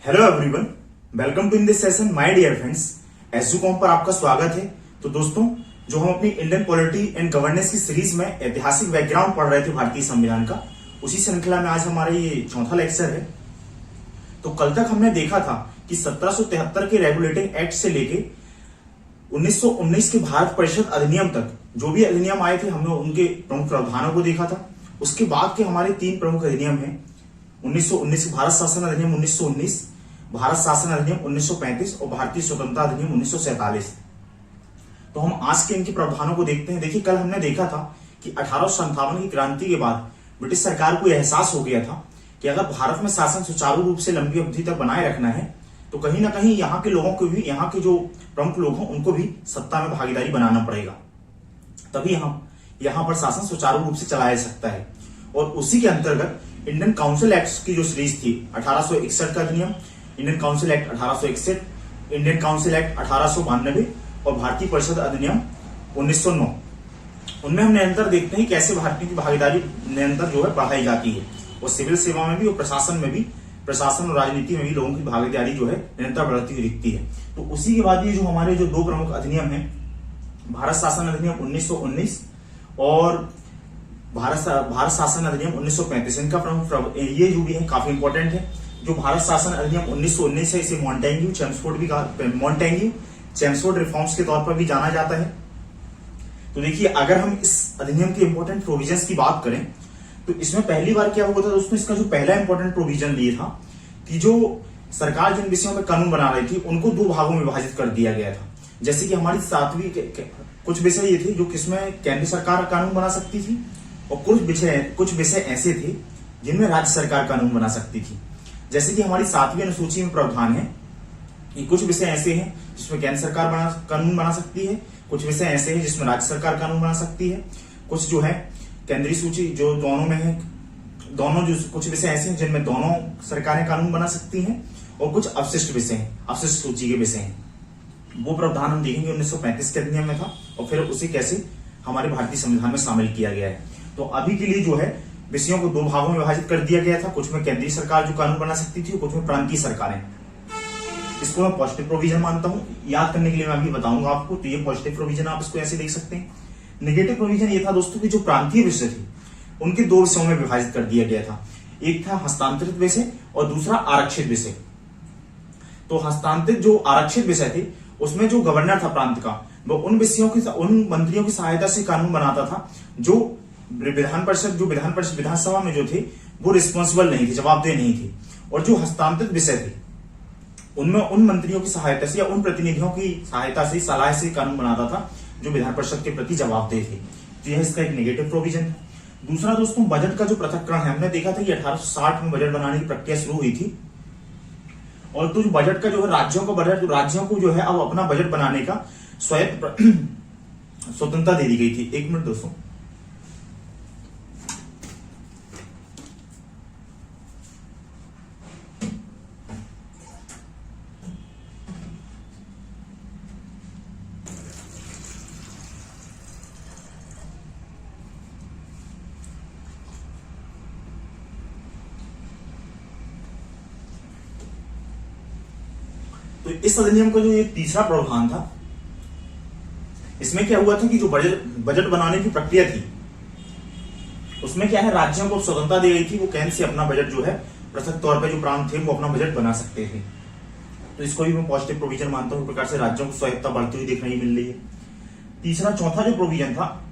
Hello everyone, welcome to in this session my dear friends. Educom पर आपका स्वागत है। तो दोस्तों, जो हम अपनी इंडियन पॉलिटी एंड गवर्नेंस की सीरीज में ऐतिहासिक बैकग्राउंड पढ़ रहे थे भारतीय संविधान का, उसी श्रृंखला में आज हमारा ये चौथा लेक्चर है। तो कल तक हमने देखा था कि 1773 के रेगुलेटिंग एक्ट से लेके 1919 के भारत परिषद अधिनियम तक जो भी अधिनियम आए थे, हमने उनके प्रमुख प्रावधानों को देखा था। उसके बाद के हमारे तीन प्रमुख अधिनियम हैं। 1919 भारत शासन अधिनियम 1919, भारत शासन अधिनियम 1935 और भारतीय स्वतंत्रता अधिनियम 1947। तो हम आज के इनके प्रावधानों को देखते हैं। देखिए, कल हमने देखा था कि 1857 की क्रांति के बाद ब्रिटिश सरकार को एहसास हो गया था कि अगर भारत में शासन सुचारू रूप से लंबी अवधि तक बनाए रखना है तो कहीं ना कहीं यहाँ के लोगों को भी, यहाँ के जो प्रमुख लोग हैं उनको भी सत्ता में भागीदारी बनाना पड़ेगा, तभी हम यहाँ पर शासन सुचारू रूप से चलाया जा सकता है। और उसी के अंतर्गत इंडियन काउंसिल एक्ट की जो सीरीज थी 1861 का अधिनियम, Indian council act 1861, Indian council act 1892 और भारतीय परिषद अधिनियम 1909, उनमें हम निरंतर देखते हैं कैसे भारतीय की भागीदारी निरंतर जो है बढ़ाई जाती है। और सिविल सेवा में भी और प्रशासन में भी, प्रशासन और राजनीति में भी लोगों की भागीदारी जो है निरंतर बढ़ती हुई दिखती है। तो उसी के बाद ये जो हमारे जो दो प्रमुख अधिनियम है, भारत शासन अधिनियम 1919 और भारत शासन अधिनियम 1935, इनका प्रमुख ये जो भी है काफी इंपॉर्टेंट है। जो भारत शासन अधिनियम 1919 है, इसे मॉन्टेग्यू चेम्सफोर्ड भी मॉन्टेग्यू चेम्सफोर्ड रिफॉर्म्स के तौर पर भी जाना जाता है। तो देखिए, अगर हम इस अधिनियम के इंपॉर्टेंट प्रोविजंस की बात करें तो इसमें पहली बार क्या हुआ था दोस्तों, इसका जो पहला इंपॉर्टेंट प्रोविजन ये था कि जो सरकार जिन विषयों में कानून बना रही थी उनको दो भागों में विभाजित कर दिया गया था। जैसे कि हमारी 7वीं कुछ विषय ये थे जो किसमें केंद्र सरकार कानून बना सकती थी और कुछ विषय ऐसे थे जिनमें राज्य सरकार कानून बना सकती थी। जैसे कि हमारी 7वीं अनुसूची में प्रावधान है कि कुछ विषय ऐसे हैं जिसमें केंद्र सरकार कानून बना सकती है, कुछ विषय ऐसे हैं जिसमें राज्य सरकार कानून बना सकती है, कुछ जो है केंद्रीय सूची जो दोनों में है, दोनों जो कुछ विषय ऐसे हैं जिनमें दोनों सरकारें कानून बना सकती हैं, और कुछ अवशिष्ट विषय हैं, अवशिष्ट सूची के विषय हैं। वो प्रावधान हम देखेंगे 1935 के अधिनियम में था और फिर उसे कैसे हमारे भारतीय संविधान में शामिल किया गया है। तो अभी के लिए जो है विषयों को दो भागों में विभाजित कर दिया गया था, कुछ में केंद्रीय सरकार जो कानून बना सकती थी और कुछ में प्रांतीय सरकारें। इसको मैं पॉजिटिव प्रोविजन मानता हूं। याद करने के लिए मैं अभी बताऊंगा आपको। तो ये पॉजिटिव प्रोविजन, आप इसको ऐसे देख सकते हैं। नेगेटिव प्रोविजन ये था दोस्तों कि जो प्रांतीय विषय थे उनके दो विषयों में विभाजित कर दिया गया था। एक था हस्तांतरित विषय और दूसरा आरक्षित विषय। तो हस्तांतरित जो आरक्षित विषय थे उसमें जो गवर्नर था प्रांत का, वो उन मंत्रियों की सहायता से कानून बनाता था जो विधान परिषद विधानसभा में जो थे वो रिस्पॉन्सिबल नहीं थे, जवाबदेह नहीं थे। और जो हस्तांतरित विषय थे उनमें उन मंत्रियों की सहायता से या उन प्रतिनिधियों की सहायता से, सलाह से कानून बनाता था जो विधान परिषद के प्रति जवाबदेह थे। तो यह इसका एक नेगेटिव प्रोविजन है। दूसरा दोस्तों, बजट का जो पृथक्करण है, हमने देखा था कि 1860 में बजट बनाने की प्रक्रिया शुरू हुई थी। और तो जो बजट का जो है राज्यों को जो है अब अपना बजट बनाने का स्वतंत्रता दे दी गई थी। एक मिनट दोस्तों। तो इस अधिनियम का जो ये तीसरा प्रावधान था, इसमें क्या हुआ था कि जो बजट बनाने की प्रक्रिया थी उसमें क्या है, राज्यों को स्वतंत्रता दी गई थी। वो केंद्र से अपना बजट जो है पृथक तौर पे जो प्रांत थे वो अपना बजट बना सकते थे। तो इसको भी मैं पॉजिटिव प्रोविजन मानता हूं। प्रकार से राज्यों को स्वायत्तता बढ़ती हुई देखने मिल रही है। चौथा जो प्रोविजन था,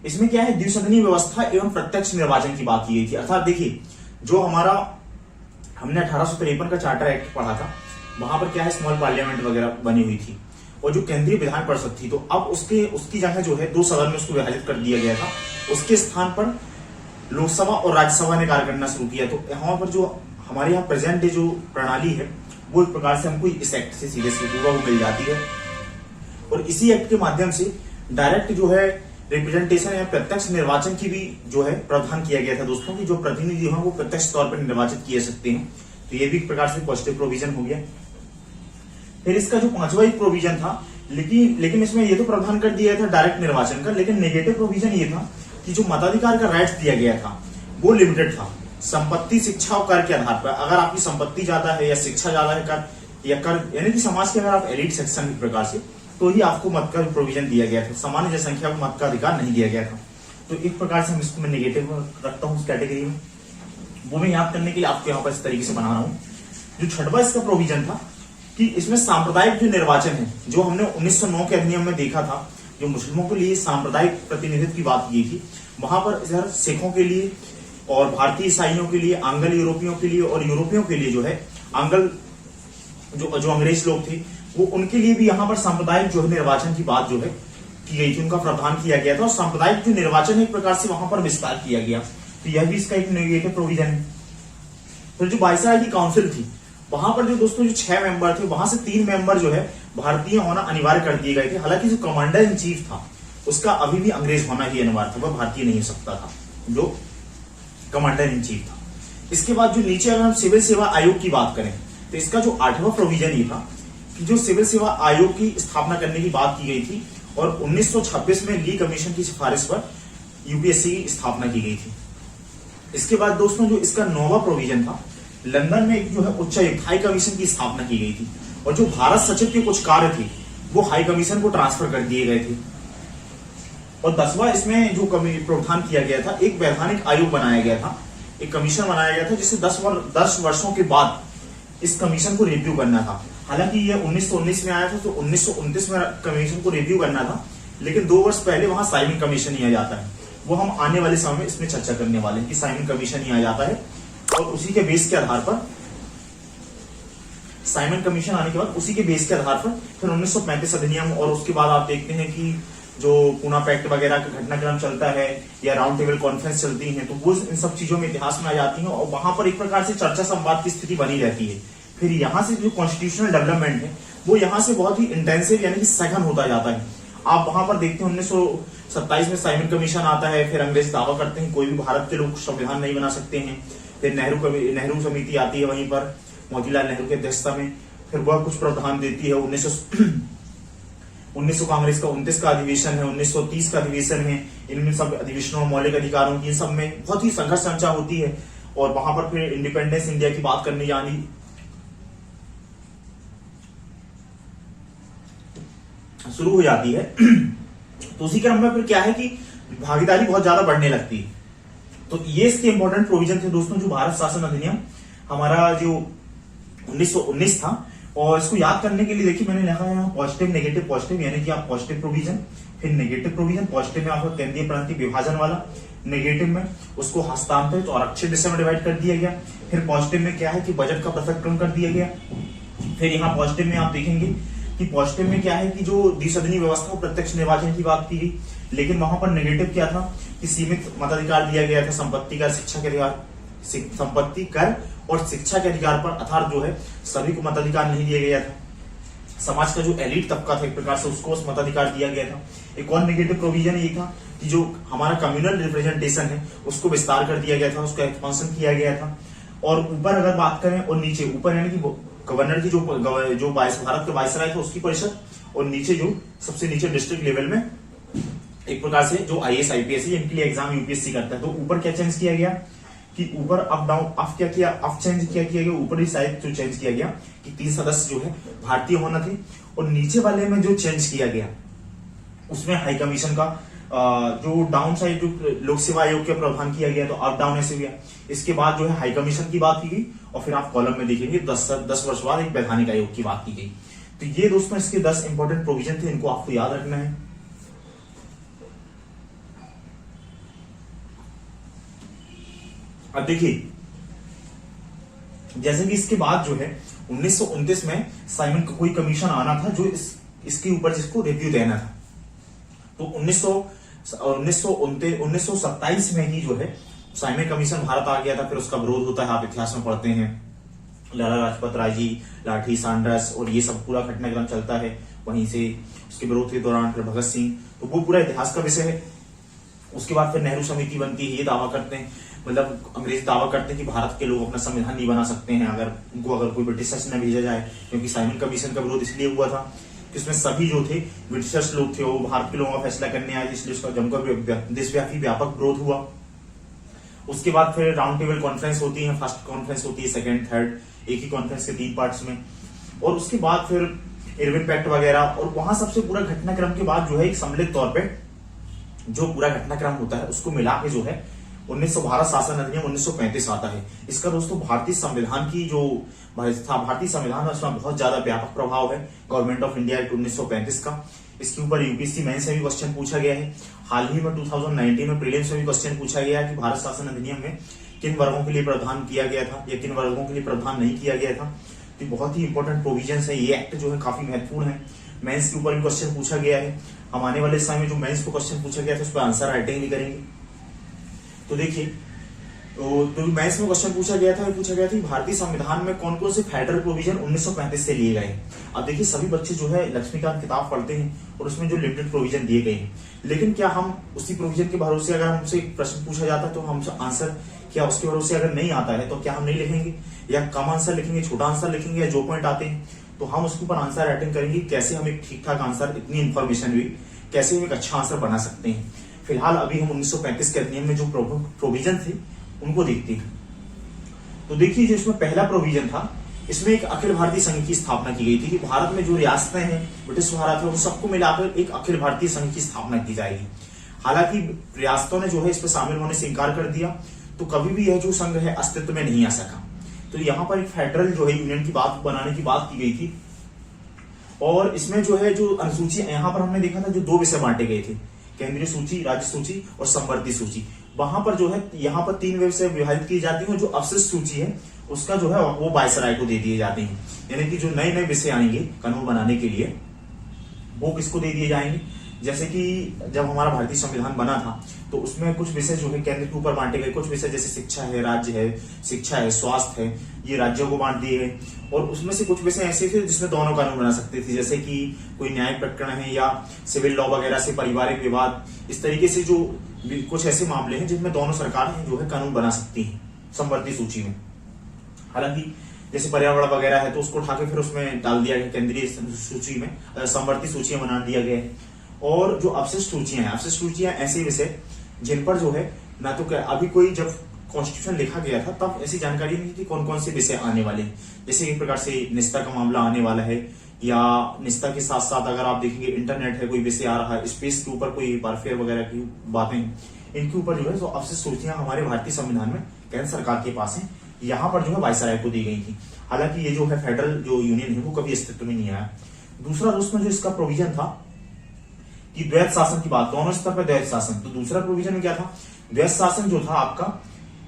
इसमें क्या है, द्विसदनीय व्यवस्था एवं प्रत्यक्ष निर्वाचन की बात की गई थी। अर्थात देखिए, जो हमने 1853 का चार्टर एक्ट पढ़ा था, वहां पर क्या है, स्मॉल पार्लियामेंट वगैरह बनी हुई थी और जो केंद्रीय विधान परिषद थी, तो अब उसकी जगह जो है दो सदन में उसको विभाजित कर दिया गया था। उसके स्थान पर लोकसभा और राज्यसभा ने कार्य करना शुरू किया। तो यहाँ पर जो हमारे यहाँ प्रेजेंट जो प्रणाली है वो एक प्रकार से हमको इस एक्ट से सीधे वो मिल जाती है। और इसी एक्ट के माध्यम से डायरेक्ट जो है रिप्रेजेंटेशन या प्रत्यक्ष निर्वाचन की भी जो है प्रावधान किया गया था दोस्तों, की जो प्रतिनिधि हैं वो प्रत्यक्ष तौर पर निर्वाचित किए सकते हैं। तो ये भी एक प्रकार से पॉजिटिव प्रोविजन हो गया। फिर इसका जो पांचवा एक प्रोविजन था, लेकिन इसमें ये तो प्रावधान कर दिया था डायरेक्ट निर्वाचन का, लेकिन नेगेटिव प्रोविजन ये था कि जो मताधिकार का राइट्स दिया गया था वो लिमिटेड था। संपत्ति, शिक्षा और कर के आधार पर, अगर आपकी संपत्ति ज्यादा है या शिक्षा ज्यादा है, कर या कर यानी कि समाज के अगर आप एलिट सेक्शन के प्रकार से, तो ही आपको मत का प्रोविजन दिया गया था। सामान्य जनसंख्या को मत का अधिकार नहीं दिया गया था। तो एक प्रकार से हम इसको मैं नेगेटिव रखता हूँ उस कैटेगरी में। वो मैं याद करने के लिए आपको यहाँ पर इस तरीके से बना रहा हूँ। जो छठवां इसका प्रोविजन था कि इसमें सांप्रदायिक जो निर्वाचन है, जो हमने 1909 के अधिनियम में देखा था, जो मुस्लिमों के लिए सांप्रदायिक प्रतिनिधित्व की बात की थी, वहां पर इधर सिखों के लिए और भारतीय ईसाइयों के लिए, आंग्ल यूरोपियों के लिए और यूरोपियों के लिए जो है आंग्ल जो अंग्रेज लोग थे, वो उनके लिए भी यहाँ पर सांप्रदायिक जो है निर्वाचन की बात जो है की गई थी, उनका प्रावधान किया गया था। और सांप्रदायिक जो निर्वाचन एक प्रकार से वहां पर विस्तार किया गया। तो यह भी इसका एक नेगेटिव प्रोविजन है। तो जो वायसराय की काउंसिल थी, वहां पर जो दोस्तों जो 6 मेंबर थे, वहां से 3 मेंबर जो है भारतीय होना अनिवार्य कर दिए गए थे। हालांकि जो कमांडर इन चीफ था उसका अभी भी अंग्रेज होना ही अनिवार्य था, वह भारतीय नहीं हो सकता था जो कमांडर इन चीफ था। इसके बाद जो नीचे अगर हम सिविल सेवा आयोग की बात करें, तो इसका जो 8वां प्रोविजन ये था कि जो सिविल सेवा आयोग की स्थापना करने की बात की गई थी और 1926 में ली कमीशन की सिफारिश पर यूपीएससी की स्थापना की गई थी। इसके बाद दोस्तों जो इसका 9वां प्रोविजन था, लंदन में एक जो है उच्चायुक्त हाई कमीशन की स्थापना की गई थी और जो भारत सचिव के कुछ कार्य थे वो हाई कमीशन को ट्रांसफर कर दिए गए थे। और 10वां इसमें जो प्रावधान किया गया था, एक वैधानिक आयोग बनाया गया था, एक कमीशन बनाया गया था जिसे 10 वर्षों के बाद इस कमीशन को रिव्यू करना था। हालांकि ये 1919 में आया था, तो 1929 में कमीशन को रिव्यू करना था, लेकिन 2 वर्ष पहले वहां साइमन कमीशन ही आ जाता है। वो हम आने वाले समय में इसमें चर्चा करने वाले हैं कि साइमन कमीशन ही आ जाता है और उसी के बेस के आधार पर, साइमन कमीशन आने के बाद उसी के बेस के आधार पर फिर 1935 अधिनियम और उसके बाद आप देखते हैं कि जो पूना पैक्ट वगैरह का घटनाक्रम चलता है या राउंड टेबल कॉन्फ्रेंस चलती है, तो वो इन सब चीजों में इतिहास में आ जाती है और वहां पर एक प्रकार से चर्चा संवाद की स्थिति बनी रहती है। फिर यहाँ से जो कॉन्स्टिट्यूशनल डेवलपमेंट है वो यहाँ से बहुत ही इंटेंसिव यानी कि सघन होता जाता है। आप वहां पर देखते हैं 1927 में साइमन कमीशन आता है, फिर अंग्रेज दावा करते हैं कोई भी भारत के लोग संविधान नहीं बना सकते हैं। फिर नेहरू समिति आती है वहीं पर मोतीलाल नेहरू की अध्यक्षता में, फिर वह कुछ प्रावधान देती है। 1900 कांग्रेस का 29 का अधिवेशन है, 1930 का अधिवेशन है, इनमें सब अधिवेशनों मौलिक अधिकारों की सब में बहुत ही संघर्ष चर्चा होती है और वहां पर फिर इंडिपेंडेंस इंडिया की बात करने जानी शुरू हो जाती है। तो उसी क्रम में फिर क्या है कि भागीदारी बहुत ज्यादा बढ़ने लगती है। तो ये इसके इंपॉर्टेंट प्रोविजन थे दोस्तों, जो भारत शासन अधिनियम हमारा जो 1919 था। और इसको याद करने के लिए देखिए मैंने लिखा है यहाँ पॉजिटिव नेगेटिव पॉजिटिव, यानी कि आप पॉजिटिव प्रोविजन, फिर नेगेटिव प्रोविजन। पॉजिटिव में आपको केंद्रीय प्रांतीय विभाजन वाला, नेगेटिव में उसको हस्तांतरित और आरक्षित हिस्से में डिवाइड कर दिया गया। फिर पॉजिटिव में क्या है कि बजट का पृथक्करण कर दिया गया। फिर यहाँ पॉजिटिव में आप देखेंगे कि पॉजिटिव में क्या है कि जो द्विसदनीय व्यवस्था और प्रत्यक्ष निर्वाचन की बात की गई, लेकिन वहां पर नेगेटिव क्या था कि सीमित मताधिकार दिया गया था संपत्ति कर, शिक्षा के अधिकार, संपत्ति कर और शिक्षा के अधिकार पर, अर्थात जो है सभी को मताधिकार नहीं दिया गया था। समाज का जो एलिट तबका था एक प्रकार से उसको मताधिकार दिया गया था। एक और नेगेटिव प्रोविजन ये था कि जो हमारा कम्युनल रिप्रेजेंटेशन है उसको विस्तार कर दिया गया था, उसका एक्सपांशन किया गया था। और ऊपर अगर बात करें और नीचे, ऊपर यानी कि गवर्नर की जो भारत के वायसराय थे उसकी परिषद, और नीचे जो सबसे नीचे डिस्ट्रिक्ट लेवल में एक प्रकार से जो आईएएस आईपीएस इनके लिए एग्जाम यूपीएससी करता है। तो ऊपर क्या चेंज किया गया कि ऊपर अप डाउन अप क्या किया, अप चेंज क्या किया गया, ऊपर ही साइड जो चेंज किया गया कि 3 सदस्य जो है भारतीय होना थे। और नीचे वाले में जो चेंज किया गया उसमें हाई कमीशन का जो डाउन साइड जो लोक सेवा आयोग का प्रावधान किया गया, तो अप डाउन ऐसे गया। इसके बाद जो है हाई कमीशन की बात की गई और फिर आप कॉलम में देखेंगे 10 वर्ष बाद एक वैधानिक आयोग की बात की गई। तो ये दोस्तों इसके 10 इंपॉर्टेंट प्रोविजन थे, इनको आपको याद रखना है। अब देखिए जैसे कि इसके बाद जो है 1929 में साइमन का कोई कमीशन आना था जो इसके ऊपर जिसको रिव्यू देना था। तो 1927 में ही जो है साइमन कमीशन भारत आ गया था। फिर उसका विरोध होता है, आप इतिहास में पढ़ते हैं, लाला लाजपत राय जी, लाठी सांडर्स और ये सब पूरा घटनाक्रम चलता है। वहीं से उसके विरोध के दौरान फिर भगत सिंह, तो वो पूरा इतिहास का विषय है। उसके बाद फिर नेहरू समिति बनती है। ये दावा करते हैं, मतलब अंग्रेज दावा करते हैं कि भारत के लोग अपना संविधान नहीं बना सकते हैं अगर कोई ब्रिटिश शासन न भेजा जाए, क्योंकि साइमन कमीशन का विरोध इसलिए हुआ था कि उसमें सभी जो थे ब्रिटिशर्स लोग थे, वो भारत के लोगों का फैसला करने आए, इसलिए उसका जमकर देशव्यापी व्यापक विरोध हुआ। उसके बाद फिर राउंड टेबल कॉन्फ्रेंस होती है, फर्स्ट कॉन्फ्रेंस होती है, सेकंड थर्ड, एक ही कॉन्फ्रेंस के 3 पार्ट्स में। और उसके बाद फिर इरविन पैक्ट वगैरह, और वहां सबसे पूरा घटनाक्रम के बाद जो है एक सम्मिलित तौर पे जो पूरा घटनाक्रम होता है उसको मिला के जो है 1912 शासन अधिनियम 1935 आता है। इसका दोस्तों भारतीय संविधान की जो भारतीय संविधान है उसमें बहुत ज्यादा व्यापक प्रभाव है गवर्नमेंट ऑफ इंडिया एक्ट 1935 का। इसके ऊपर यूपीएससी मेंस से भी क्वेश्चन पूछा गया है। हाल ही में 2019 में प्रीलिम्स में भी क्वेश्चन पूछा गया है कि भारत शासन अधिनियम में किन वर्गों के लिए प्रावधान किया गया था या किन वर्गों के लिए प्रावधान नहीं किया गया था। तो बहुत ही इंपॉर्टेंट प्रोविजन है, ये एक्ट जो है काफी महत्वपूर्ण है। मेंस के ऊपर भी क्वेश्चन पूछा गया है। हम आने वाले समय में जो मेंस को क्वेश्चन पूछा गया था उस पर आंसर राइटिंग भी करेंगे। तो देखिए, तो मेंस में क्वेश्चन पूछा गया था भारतीय संविधान में कौन कौन से फेडरल प्रोविजन 1935 से लिए गए। अब देखिए, सभी बच्चे जो है लक्ष्मीकांत किताब पढ़ते हैं और उसमें जो लिमिटेड प्रोविजन दिए गए हैं, लेकिन क्या हम उसी प्रोविजन के भरोसे अगर हमसे प्रश्न पूछा जाता है तो हम आंसर क्या उसके भरोसे अगर नहीं आता है तो क्या हम नहीं लिखेंगे, या कम आंसर लिखेंगे, छोटा आंसर लिखेंगे, या जो पॉइंट आते हैं तो हम उसके ऊपर आंसर राइटिंग करेंगे। कैसे हम एक ठीक ठाक आंसर, इतनी इंफॉर्मेशन भी कैसे हम एक अच्छा आंसर बना सकते हैं। फिलहाल अभी हम 1935 के अधिनियम में जो प्रोविजन थे उनको देखते हैं। तो देखिए, जो इसमें पहला प्रोविजन था, इसमें एक अखिल भारतीय संघ की स्थापना की गई थी कि भारत में जो रियासतें हैं, ब्रिटिश भारत है, उन सबको मिलाकर एक अखिल भारतीय संघ की स्थापना की जाएगी। हालांकि रियासतों ने जो है इस पर शामिल होने से इनकार कर दिया, तो कभी भी यह जो संघ है अस्तित्व में नहीं आ सका। तो यहाँ पर एक फेडरल जो है यूनियन की बात बनाने की बात की गई थी। और इसमें जो है जो अनुसूची, यहाँ पर हमने देखा था जो 2 विषय बांटे गए थे, केंद्रीय सूची, राज्य सूची और समवर्ती सूची। वहां पर जो है यहाँ पर 3 विषय विभाजित की जाती है। जो अवशिष्ट सूची है उसका जो है वो वायसराय को दे दिए जाते हैं, यानी कि जो नए नए विषय आएंगे कानून बनाने के लिए वो किसको दे दिए जाएंगे। जैसे कि जब हमारा भारतीय संविधान बना था तो उसमें कुछ विषय जो है केंद्र के ऊपर बांटे गए, कुछ विषय जैसे शिक्षा है, राज्य है, शिक्षा है, स्वास्थ्य है, ये राज्यों को बांट दिए गए। और उसमें से कुछ विषय ऐसे थे जिसमें दोनों कानून बना सकते थे, जैसे कि कोई न्यायिक प्रकरण है या सिविल लॉ वगैरह से पारिवारिक विवाद, इस तरीके से जो कुछ ऐसे मामले हैं जिनमें दोनों सरकार जो है कानून बना सकती है समवर्ती सूची में। हालांकि जैसे पर्यावरण वगैरह है तो उसको उठा के फिर उसमें डाल दिया गया केंद्रीय सूची में, समवर्ती सूचियां बना दिया गया है। और जो अवशिष्ट सूचियां हैं, अवशिष्ट सूचियां ऐसे विषय जिन पर जो है ना तो अभी कोई जब कॉन्स्टिट्यूशन लिखा गया था तब ऐसी जानकारी नहीं थी कौन कौन से विषय आने वाले हैं। जैसे एक प्रकार से निस्ता का मामला आने वाला है, या निस्ता के साथ साथ अगर आप देखेंगे इंटरनेट है, कोई विषय आ रहा है, स्पेस के ऊपर कोई वारफेयर वगैरह की बातें, इनके ऊपर जो है जो अवशिष्ट सूचियां हमारे भारतीय संविधान में केंद्र सरकार के पास है, यहाँ पर जो है वायसराय को दी गई थी। हालांकि ये जो है फेडरल जो यूनियन है वो कभी अस्तित्व में नहीं आया। दूसरा दोस्तों जो इसका प्रोविजन था कि द्वैत शासन की बात, दोनों स्तर पर द्वैत शासन। तो दूसरा प्रोविजन में क्या था, द्वैत शासन जो था आपका,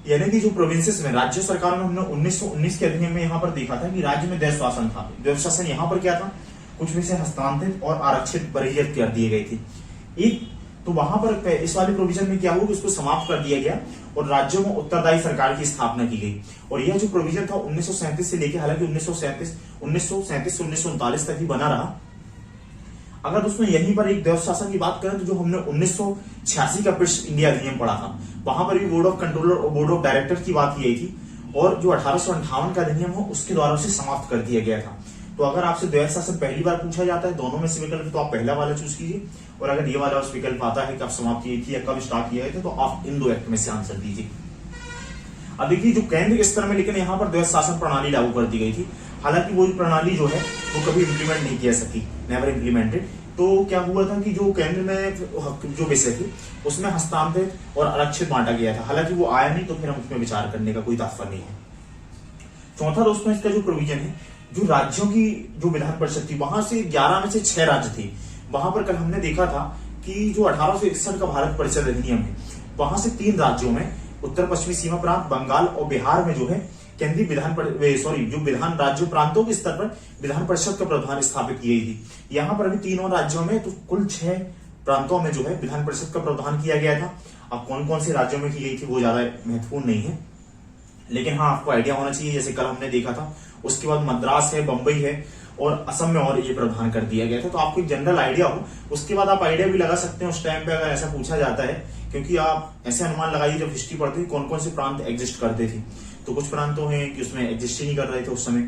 यानी कि जो प्रोविंसेस में राज्य सरकार में हमने 1919 के अधिनियम में यहाँ पर देखा था कि राज्य में द्वैत शासन था। द्वैत शासन यहाँ पर क्या था, कुछ विषय हस्तांतरित और आरक्षित बर्हियत कर दिए गए थे। एक तो वहां पर इस वाले प्रोविजन में क्या हुआ कि उसको समाप्त कर दिया गया और राज्यों में उत्तरदायी सरकार की स्थापना की गई। और यह जो प्रोविजन था 1937 से लेकर, हालांकि 1937 से 1939 तक ही बना रहा। अगर दोस्तों यहीं पर एक द्वैत शासन की बात करें तो जो हमने 1986 का ब्रिटिश इंडिया अधिनियम पढ़ा था, वहां पर भी बोर्ड ऑफ कंट्रोलर और बोर्ड ऑफ डायरेक्टर की बात की गई थी, और जो 1858 का अधिनियम हो उसके द्वारा उसे समाप्त कर दिया गया था। तो अगर आपसे द्वैत शासन पहली बार पूछा जाता है दोनों में से विकल्प, तो आप पहला वाला चूज कीजिए, और अगर ये वाला उस विकल्प आता है कि आप समाप्त किए थी या कब स्टार्ट किया था तो आप इन 2 एक्ट में से आंसर दीजिए। अब देखिए, जो केंद्र स्तर में लेकिन यहाँ पर द्वैत शासन प्रणाली लागू कर दी गई थी। हालांकि वो प्रणाली जो है वो कभी इंप्लीमेंट नहीं किया सकी, नेवर इंप्लीमेंटेड। तो क्या हुआ था कि जो केंद्र में जो विषय थे उसमें हस्तांतरित और आरक्षित बांटा गया था। हालांकि वो आया नहीं, तो फिर हम उसमें विचार करने का कोई तात्पर्य नहीं है। चौथा दोस्तों इसका जो प्रोविजन है, जो राज्यों की जो विधान परिषद थी वहां से 11 में से 6 राज्य थे। वहां पर कल हमने देखा था कि जो 1861 का भारत परिषद अधिनियम है, वहां से 3 राज्यों में, उत्तर पश्चिमी सीमा प्रांत, बंगाल और बिहार में जो है केंद्रीय विधान राज्य प्रांतों के स्तर पर विधान परिषद का प्रावधान स्थापित की गई थी। यहाँ पर अभी तीनों राज्यों में तो कुल 6 प्रांतों में जो है विधान परिषद का प्रावधान किया गया था। अब कौन कौन से राज्यों में की गई थी वो ज्यादा महत्वपूर्ण नहीं है, लेकिन हाँ आपको आइडिया होना चाहिए। जैसे कल हमने देखा था, उसके बाद मद्रास है, बंबई है और असम में और ये प्रावधान कर दिया गया था। तो आपको एक जनरल आइडिया हो, उसके बाद आप आइडिया भी लगा सकते हैं उस टाइम पे अगर ऐसा पूछा जाता है, क्योंकि आप ऐसे अनुमान लगाइए जब हिस्ट्री पढ़ते थे कौन कौन से प्रांत एग्जिस्ट करते थे। तो कुछ प्रांत तो हैं कि उसमें एग्जिस्ट ही नहीं कर रहे थे उस समय,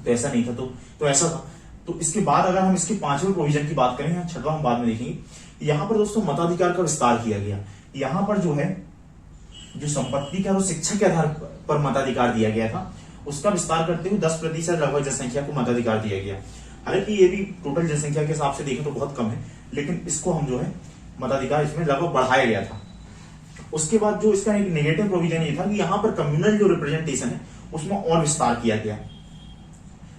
तो ऐसा नहीं था, तो ऐसा था। तो इसके बाद अगर हम इसके 5वें प्रोविजन की बात करें, 6वां हम बाद में देखेंगे। यहाँ पर दोस्तों मताधिकार का विस्तार किया गया। यहाँ पर जो है जो संपत्ति का और शिक्षा के आधार पर मताधिकार दिया गया था, उसका विस्तार करते हुए 10% लगभग जनसंख्या को मताधिकार दिया गया। हालांकि ये भी टोटल जनसंख्या के हिसाब से देखें तो बहुत कम है, लेकिन इसको हम जो है मताधिकार इसमें लगभग बढ़ाया गया था। उसके बाद जो इसका एक नेगेटिव प्रोविजन ये था कि यहाँ पर कम्युनल जो रिप्रेजेंटेशन है उसमें और विस्तार किया गया।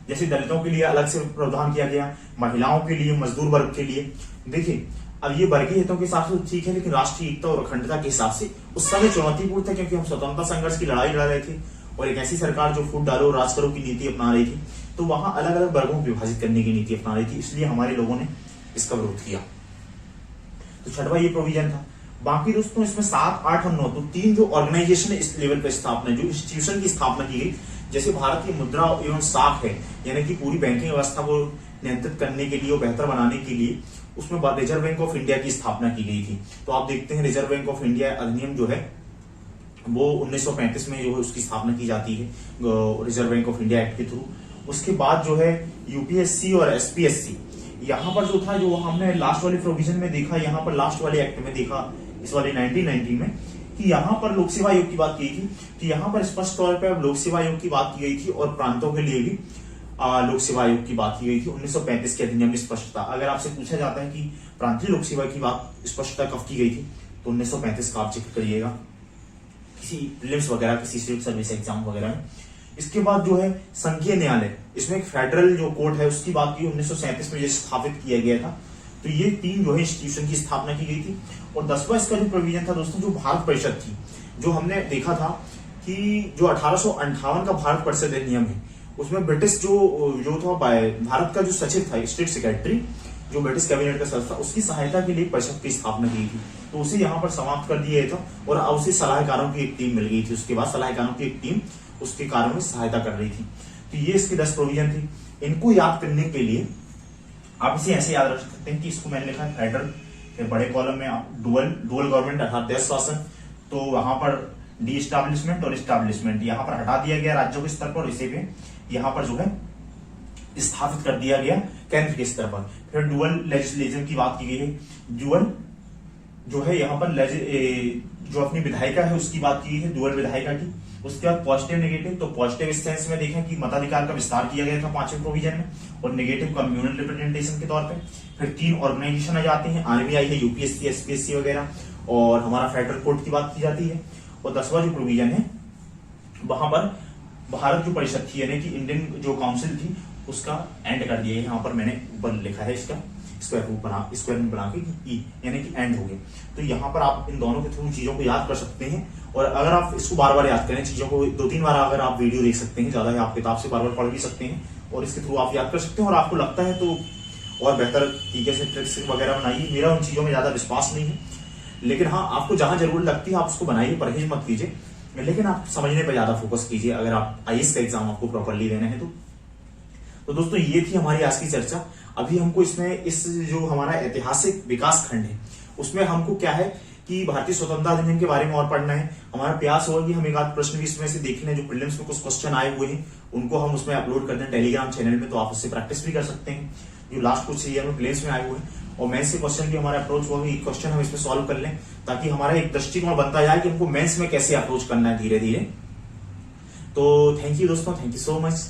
जैसे दलितों के लिए अलग से प्रावधान किया गया, महिलाओं के लिए, मजदूर वर्ग के लिए। देखिए अब ये वर्गीय हितों के हिसाब से तो ठीक है, लेकिन राष्ट्रीय एकता और अखंडता के हिसाब से उस समय चुनौतीपूर्ण था, क्योंकि हम स्वतंत्रता संघर्ष की लड़ाई लड़ रहे थे और एक ऐसी सरकार जो फूट डालो राज करो की नीति अपना रही थी, तो वहां अलग अलग वर्गों को विभाजित करने की नीति अपना रही थी, इसलिए हमारे लोगों ने इसका विरोध किया। तो छठवां ये प्रोविजन था। बाकी दोस्तों इसमें 7, 8 और 9 तो 3 जो ऑर्गेनाइजेशन इस लेवल पर स्थापना, जो इंस्टीट्यूशन की स्थापना की गई, जैसे भारत की मुद्रा एवं साख है, यानी कि पूरी बैंकिंग व्यवस्था को नियंत्रित करने के लिए और बेहतर बनाने के लिए उसमें रिजर्व बैंक ऑफ इंडिया की स्थापना की गई थी। तो आप देखते हैं रिजर्व बैंक ऑफ इंडिया अधिनियम जो है वो 1935 में जो है उसकी स्थापना की जाती है reserve bank of India act के थ्रू। उसके बाद जो है यूपीएससी और एसपीएससी, यहाँ पर जो था, जो हमने लास्ट वाले प्रोविजन में देखा, यहाँ पर लास्ट वाले एक्ट में देखा, इस वाले 1919 में, कि यहाँ पर लोक सेवा आयोग की बात की थी। तो यहाँ पर स्पष्ट तौर पर लोक सेवा आयोग की बात की गई थी और प्रांतों के लिए भी लोक सेवा आयोग की बात की गई थी। 1935 के अधिनियम में स्पष्टता, अगर आपसे पूछा जाता है कि प्रांतीय लोक सेवा की बात स्पष्टता कब की गई थी, तो 1935 का आप जिक्र करिएगा किसी प्रीलिम्स वगैरह, किसी सिविल सर्विस एग्जाम वगैरह में। इसके बाद जो है संघीय न्यायालय, इसमें एक फेडरल जो कोर्ट है उसकी बात की 1937 में जो स्थापित किया गया था। तो ये 3 जो है इंस्टीट्यूशन की स्थापना की गई थी। और 10वां इसका जो प्रोविजन था दोस्तों, जो भारत परिषद थी, जो हमने देखा था कि जो 1858 का भारत परिषद अधिनियम है, उसमें ब्रिटिश जो था भारत का जो सचिव था, स्टेट सेक्रेटरी, जो ब्रिटिश कैबिनेट का सदस्य था, उसकी सहायता के लिए परिषद की स्थापना की थी। तो उसे यहाँ पर समाप्त कर दिया गया था और उसे सलाहकारों की एक टीम मिल गई थी। उसके बाद सलाहकारों की एक टीम उसके कार्यों में सहायता कर रही थी। तो ये इसके 10 प्रोविजन थी। इनको याद करने के लिए आप इसे ऐसे याद रख सकते हैं कि इसको मैंने लिखा है फेडरल, फिर बड़े कॉलम में आप डुअल गवर्नमेंट अर्थात देश शासन, तो वहां पर डी एस्टैब्लिशमेंट और एस्टैब्लिशमेंट यहाँ पर हटा दिया गया राज्यों के स्तर पर, इसे पे यहाँ पर जो है स्थापित कर दिया गया केंद्र के स्तर पर। फिर डुअल लेजिस्लेशन की बात की गई है। डुअल जो है यहाँ पर जो अपनी विधायिका है उसकी बात की है, डुअल विधायिका की। उसके बाद पॉजिटिव नेगेटिव, तो पॉजिटिव सेंस में देखें कि मताधिकार का विस्तार किया गया था 5वें प्रोविजन में, और नेगेटिव कम्युनल रिप्रेजेंटेशन के तौर पे। फिर 3 ऑर्गेनाइजेशन आ जाते हैं, आरबीआई है, यूपीएससी, एसपीएससी वगैरह, और हमारा फेडरल कोर्ट की बात की जाती है। और 10वां जो प्रोविजन है वहां पर भारत जो परिषद थी, यानी कि इंडियन जो काउंसिल थी, उसका एंड कर दिया। यहाँ पर मैंने ऊपर लिखा है इसका स्क्वायर में बना के ई, यानी कि एंड हो गया। तो यहाँ पर आप इन दोनों के थ्रू चीजों को याद कर सकते हैं। और अगर आप इसको बार बार याद करें, चीजों को 2-3 बार अगर आप वीडियो देख सकते हैं, ज्यादा है आप किताब से बार बार पढ़ भी सकते हैं और इसके थ्रू आप याद कर सकते हैं। और आपको लगता है तो और बेहतर तरीके से ट्रिक्स वगैरह बनाइए। मेरा उन चीजों में ज्यादा विश्वास नहीं है, लेकिन हाँ, आपको जहां जरूरत लगती है आप उसको बनाइए, परहेज मत कीजिए, लेकिन आप समझने पर ज्यादा फोकस कीजिए अगर आप आईएएस का एग्जाम आपको प्रॉपरली देना है तो दोस्तों ये थी हमारी आज की चर्चा। अभी हमको इसमें इस जो हमारा ऐतिहासिक विकास खंड है उसमें हमको क्या है कि भारतीय स्वतंत्रता अधिनियम के बारे में और पढ़ना है। हमारा प्रयास होगा कि हम एक आध प्रश्न भी इसमें से देख लें, जो प्रीलिम्स में कुछ क्वेश्चन आए हुए हैं उनको हम उसमें अपलोड कर दें टेलीग्राम चैनल में, तो आप उससे प्रैक्टिस भी कर सकते हैं जो लास्ट कुछ ईयर में प्रीलिम्स में आए हुए हैं। और मेंस के क्वेश्चन भी हमारा अप्रोच होगा कि क्वेश्चन हम इसमें सॉल्व कर लें, ताकि हमारा एक दृष्टिकोण बनता जाए कि हमको मेंस में कैसे अप्रोच करना है धीरे धीरे। तो थैंक यू दोस्तों, थैंक यू सो मच।